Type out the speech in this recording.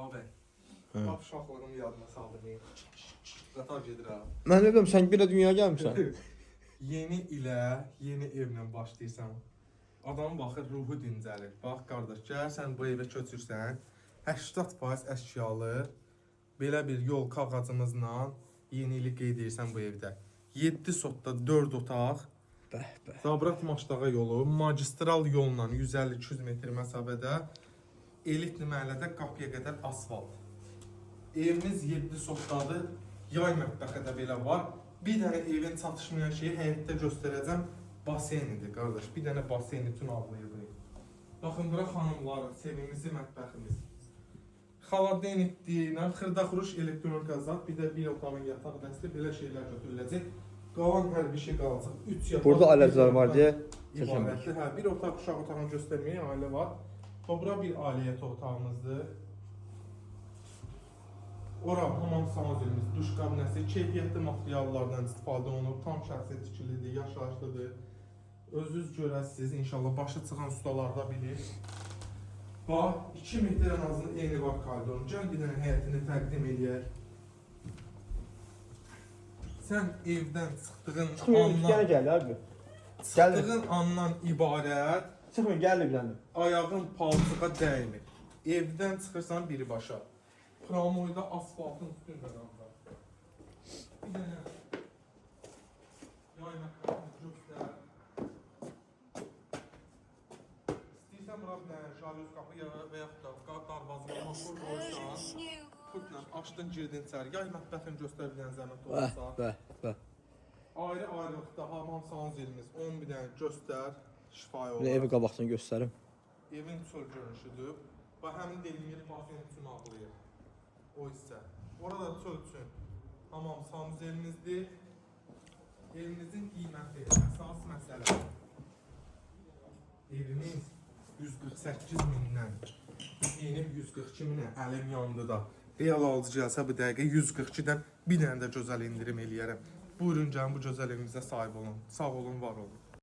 Abi. Bak uşaqlığımı yadıma saldım. Qatar gedir ha. Mən dedim sən bir də dünyaya gəlmişsən. Yeni ilə, yeni evlə başlayırsan. Adam baxır, ruhu dincəlir. Bax qardaş, gəl sən bu evə köçürsən, 80% əşyalı belə bir yol kağızımızla yenilik qeyd edirsən bu evdə. 7 sotda 4 otaq, Zabrat Maçdağa yolu, magistral yolla 150-200 metr məsafədə, elitli məhəllədə qapıya qədər asfalt. Evimiz 7 sotdadır, yay mətbəxi də belə var. Bir dənə evin çatışmayan şeyi həyətdə göstərəcəm, basenidir qardaş. Bir dənə basen bütün avlayır. Baxın, bura xanımların sevimlisi mətbəximiz. Xaladenitdir, xırda-xuruş elektronika zat, bir də bir otağın yataq dəsti, belə şeylər götürüləcək. Qalan hər bir şey qalacaq. 3 yataq. Burada aləzlər var deyə İbarətdir. Hə, bir otaq uşaq otağını göstərməyə ailə var. Bura bir ailəyyət otağımızdır. Ora hamam sanuzilimiz, duş kabinəsi, keyfiyyətli materiallardan istifadə olunub, tam şəxsi tikilidir, yaşayışlıdır. Özünüz görəsiniz, inşallah başı çıxan ustalar da bilir. Bax, 2 metr ən azından eyni var koridorun. Gəl bir dənə həyətini təqdim eləyək. Sən evdən çıxdığın andan ibarət Çıxmır, gəl bir dənə. ayağın palçığa dəymir. Evdən çıxırsan birbaşa. Pramoyda asfaltın üstündə qalır. Bir dənə yay mətbəxini göstər. İstəyirsən bura bir dənə jalüz qapı və yaxud da darvazını motor qoysan, pultla açdın, girdin içəri. Yay mətbəxini göstər bir dənə zəhmət olursa. Ayrı-ayrılıqda hamam sanuzilimiz 10 bir dənə göstər, şifayə olar. Evi qabaqdan göstərim. Evin çöl görünüşüdür. Və həmin delinir basen üçün ağlayır. O hissə. Orada çöl üçün hamam sanuzelimizdir. Evimizin qiyməti əsas məsələ. Evimiz 148 mindən yenib 142 minə əlim yandı da. Real alıcı gəlsə bu dəqiqə 142-dən bir dənə də gözəl indirim eləyərəm. Buyurun gəlin bu gözəl evimizə sahib olun. Sağ olun, var olun.